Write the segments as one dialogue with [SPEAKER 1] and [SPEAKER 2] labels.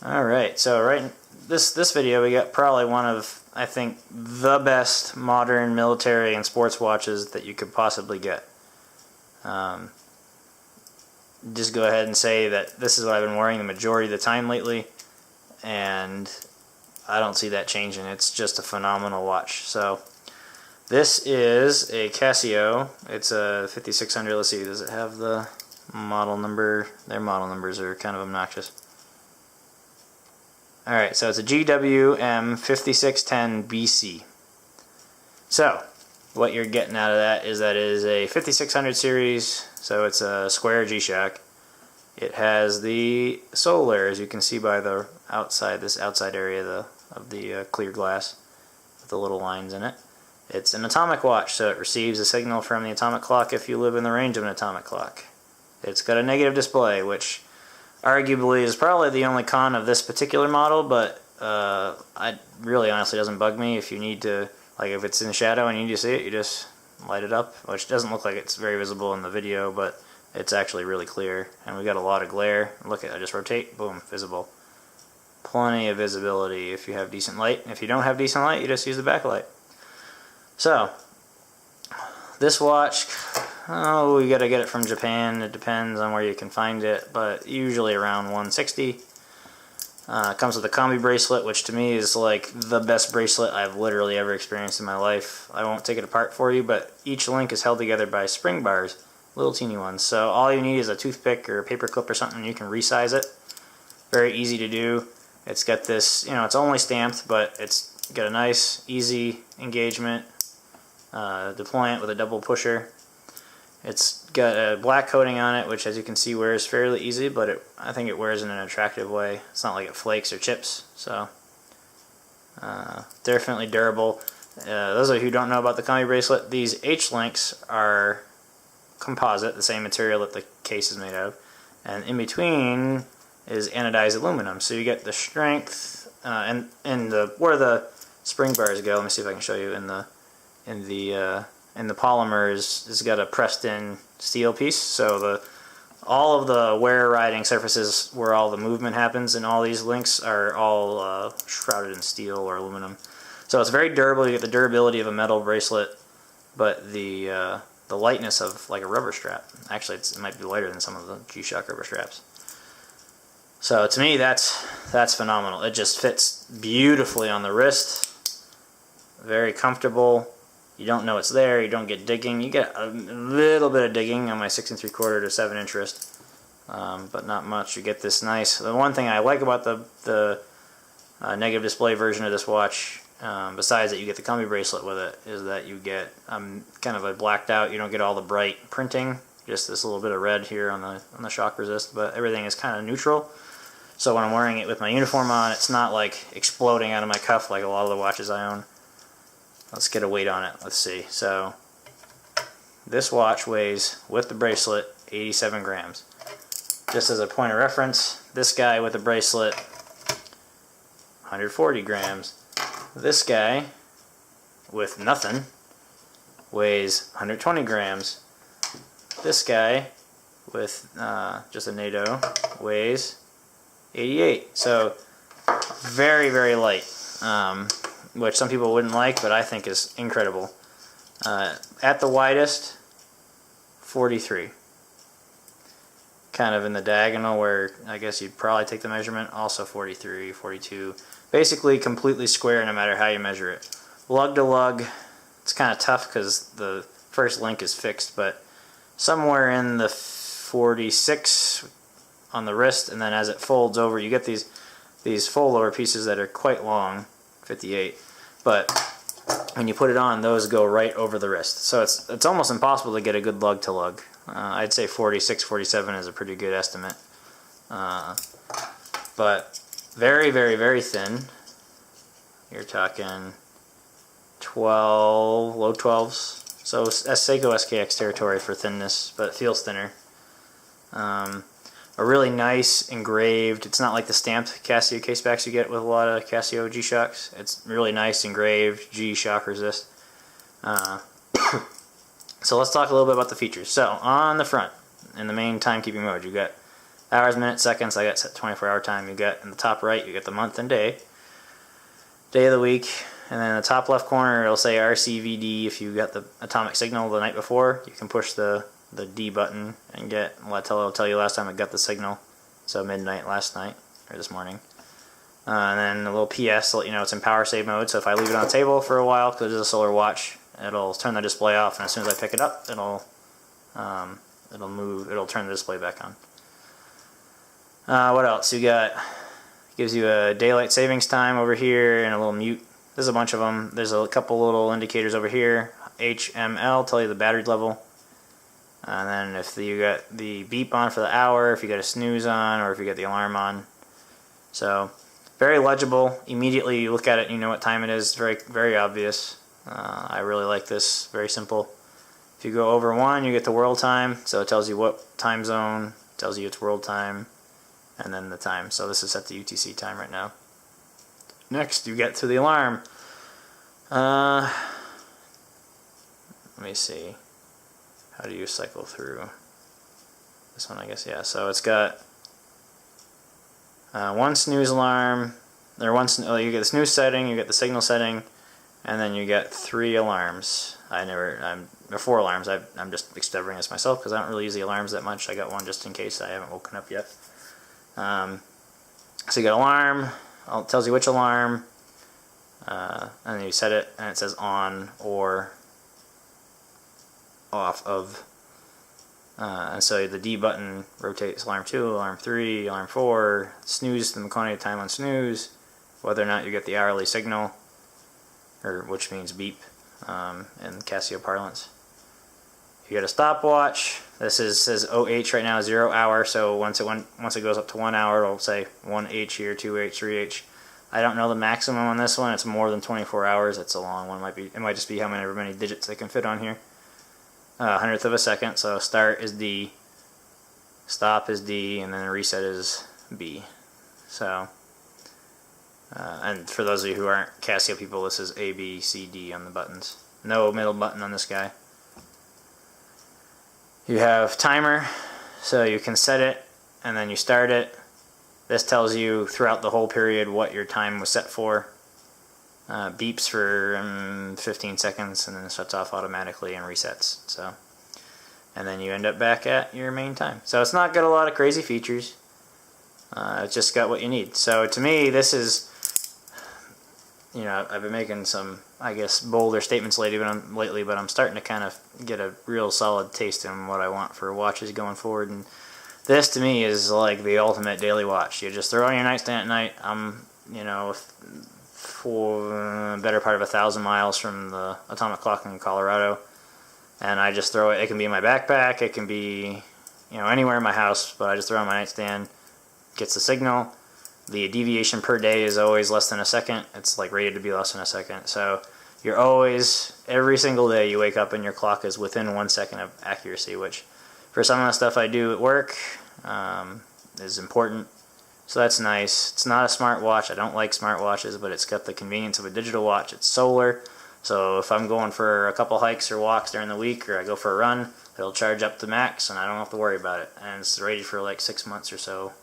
[SPEAKER 1] Alright, so this video we got probably one of, I think, the best modern military and sports watches that you could possibly get. Just go ahead and say that this is what I've been wearing the majority of the time lately, and I don't see that changing. It's just a phenomenal watch. So this is a Casio. It's a 5600. Let's see, does it have the model number? Their model numbers are kind of obnoxious. Alright, so it's a GW-M5610BC. So, what you're getting out of that is it is a 5600 series, so it's a square G-Shock. It has the solar, as you can see by the outside, this outside area of the clear glass with the little lines in it. It's an atomic watch, so it receives a signal from the atomic clock if you live in the range of an atomic clock. It's got a negative display, which arguably is probably the only con of this particular model, but it really honestly doesn't bug me. If you need to, like if it's in the shadow and you need to see it, you just light it up, which doesn't look like it's very visible in the video, but it's actually really clear, and we got a lot of glare. Look at, I just rotate, boom, visible. Plenty of visibility if you have decent light. If you don't have decent light, you just use the backlight. So, this watch, oh, we gotta get it from Japan. It depends on where you can find it, but usually around 160. It comes with a Combi bracelet, which to me is like the best bracelet I've literally ever experienced in my life. I won't take it apart for you, but each link is held together by spring bars, little teeny ones. So all you need is a toothpick or a paper clip or something, and you can resize it. Very easy to do. It's got this, you know, it's only stamped, but it's got a nice, easy engagement. Deployant with a double pusher. It's got a black coating on it, which as you can see wears fairly easy, but I think it wears in an attractive way. It's not like it flakes or chips, so definitely durable. Those of you who don't know about the Combi bracelet, these H-links are composite, the same material that the case is made out of, and in between is anodized aluminum, so you get the strength and where the spring bars go. Let me see if I can show you in the polymer is got a pressed in steel piece, so all of the wear riding surfaces where all the movement happens in all these links are all shrouded in steel or aluminum. So it's very durable. You get the durability of a metal bracelet, but the lightness of like a rubber strap. Actually, it might be lighter than some of the G-Shock rubber straps. So to me, that's phenomenal. It just fits beautifully on the wrist. Very comfortable. You don't know it's there. You don't get digging. You get a little bit of digging on my 6 3/4 to 7 inch wrist, but not much. You get this nice. The one thing I like about the negative display version of this watch, besides that you get the Combi bracelet with it, is that you get kind of a blacked out. You don't get all the bright printing. Just this little bit of red here on the shock resist, but everything is kind of neutral. So when I'm wearing it with my uniform on, it's not like exploding out of my cuff like a lot of the watches I own. Let's get a weight on it. Let's see. So this watch weighs, with the bracelet, 87 grams. Just as a point of reference, this guy with the bracelet, 140 grams. This guy with nothing weighs 120 grams. This guy with just a NATO weighs 88. So very, very light. Which some people wouldn't like, but I think is incredible. At the widest, 43. Kind of in the diagonal where I guess you'd probably take the measurement, also 43, 42. Basically completely square no matter how you measure it. Lug to lug, it's kind of tough because the first link is fixed, but somewhere in the 46 on the wrist, and then as it folds over, you get these fold-over pieces that are quite long, 58, but when you put it on, those go right over the wrist. So it's almost impossible to get a good lug to lug. I'd say 46, 47 is a pretty good estimate. But very, very, very thin. You're talking 12, low 12s. So Seiko SKX territory for thinness, but it feels thinner. A really nice engraved, it's not like the stamped Casio casebacks you get with a lot of Casio G-Shocks. It's really nice engraved G-Shock resist. So let's talk a little bit about the features. So on the front, in the main timekeeping mode, you've got Hours, minutes, seconds, I got set 24-hour time. You got in the top right, you get the month and day of the week, and then in the top left corner it'll say RCVD. If you got the atomic signal the night before, you can push the D button and it'll tell you last time it got the signal, so midnight last night or this morning. And then a little PS to let you know it's in power save mode. So if I leave it on the table for a while because it's a solar watch, it'll turn the display off, and as soon as I pick it up, it'll turn the display back on. What else? You got, gives you a daylight savings time over here and a little mute. There's a bunch of them. There's a couple little indicators over here. HML, tell you the battery level. And then if you got the beep on for the hour, if you got a snooze on, or if you got the alarm on. So very legible. Immediately you look at it and you know what time it is. Very, very obvious. I really like this. Very simple. If you go over 1, you get the world time. So it tells you what time zone, tells you it's world time, and then the time. So this is set to UTC time right now. Next, you get to the alarm. Let me see. How do you cycle through this one? I guess, yeah. So it's got one snooze alarm. You get the snooze setting, you get the signal setting, and then you get 3 alarms. 4 alarms. I'm just discovering this myself because I don't really use the alarms that much. I got one just in case I haven't woken up yet. So you got alarm. It tells you which alarm, and then you set it, and it says on or off of. And so the D button rotates alarm 2, alarm 3, alarm 4, snooze, the quantity of time on snooze, whether or not you get the hourly signal, or which means beep in Casio parlance. You get a stopwatch. This says OH right now, 0 hour. So once it goes up to 1 hour, it'll say 1H here, 2H, 3H. I don't know the maximum on this one. It's more than 24 hours. It's a long one. It might just be however many digits they can fit on here. 100th of a second. So start is D, stop is D, and then reset is B. So, and for those of you who aren't Casio people, this is A, B, C, D on the buttons. No middle button on this guy. You have timer, so you can set it and then you start it. This tells you throughout the whole period what your time was set for. Beeps for 15 seconds and then it shuts off automatically and resets. So, and then you end up back at your main time. So it's not got a lot of crazy features. It's just got what you need. So to me, this is, you know, I've been making some, I guess, bolder statements lately, but I'm starting to kind of get a real solid taste in what I want for watches going forward. And this, to me, is like the ultimate daily watch. You just throw it on your nightstand at night. I'm, you know, for the better part of 1,000 miles from the atomic clock in Colorado, and I just throw it. It can be in my backpack. It can be, you know, anywhere in my house, but I just throw it on my nightstand. Gets the signal. The deviation per day is always less than a second. It's like rated to be less than a second. So you're always, every single day you wake up and your clock is within 1 second of accuracy, which for some of the stuff I do at work is important. So that's nice. It's not a smart watch. I don't like smart watches, but it's got the convenience of a digital watch. It's solar. So if I'm going for a couple hikes or walks during the week, or I go for a run, it'll charge up to max and I don't have to worry about it. And it's rated for like 6 months or so.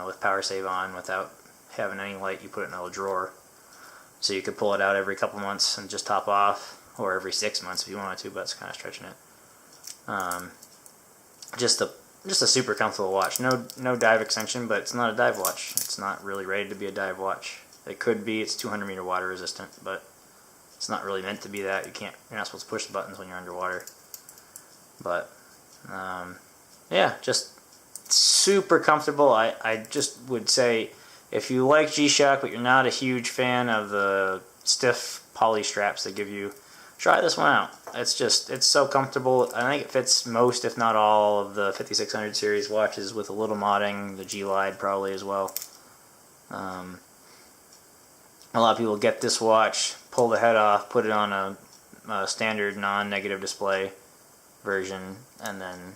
[SPEAKER 1] With power save on without having any light. You put it in a little drawer, so you could pull it out every couple months and just top off, or every 6 months if you wanted to, but it's kind of stretching it. Just a super comfortable watch. No dive extension, but it's not a dive watch. It's not really rated to be a dive watch. It could be. It's 200 meter water resistant, but it's not really meant to be that. You're not supposed to push the buttons when you're underwater. But yeah, just super comfortable. I just would say, if you like G-Shock but you're not a huge fan of the stiff poly straps they give you, try this one out. It's so comfortable. I think it fits most, if not all, of the 5600 series watches with a little modding. The G-Lide probably as well. A lot of people get this watch, pull the head off, put it on a standard non-negative display version, and then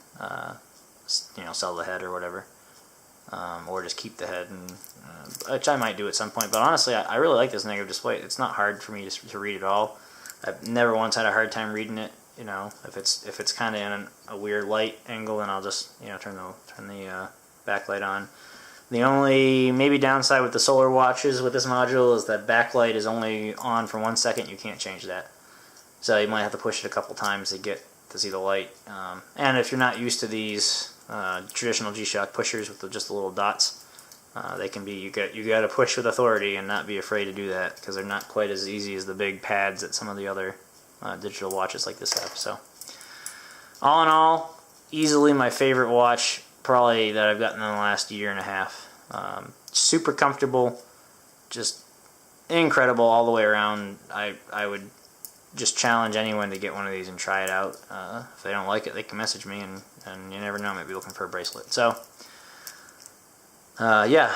[SPEAKER 1] sell the head or whatever, or just keep the head, and which I might do at some point. But honestly, I really like this negative display. It's not hard for me to read at all. I've never once had a hard time reading it. You know, if it's kind of in a weird light angle, then I'll just turn the backlight on. The only maybe downside with the solar watches with this module is that backlight is only on for 1 second. You can't change that. So you might have to push it a couple times to get to see the light. And if you're not used to these traditional G-Shock pushers with just the little dots, they can be, you got to push with authority and not be afraid to do that, because they're not quite as easy as the big pads that some of the other digital watches like this have. So all in all, easily my favorite watch probably that I've gotten in the last year and a half. Super comfortable, just incredible all the way around. I would just challenge anyone to get one of these and try it out. If they don't like it, they can message me, and you never know, I might be looking for a bracelet. So yeah,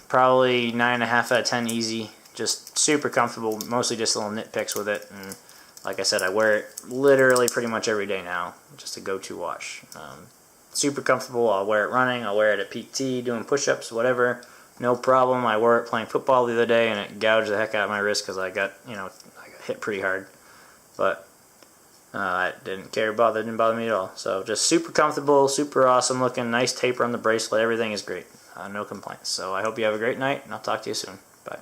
[SPEAKER 1] probably 9.5 out of 10 easy. Just super comfortable, mostly just little nitpicks with it. And like I said, I wear it literally pretty much every day now. Just a go-to watch. Super comfortable. I'll wear it running, I'll wear it at PT, doing push-ups, whatever. No problem. I wore it playing football the other day, and it gouged the heck out of my wrist because I got hit pretty hard. But I didn't care about it. It didn't bother me at all. So just super comfortable, super awesome looking, nice taper on the bracelet. Everything is great. No complaints. So I hope you have a great night, and I'll talk to you soon. Bye.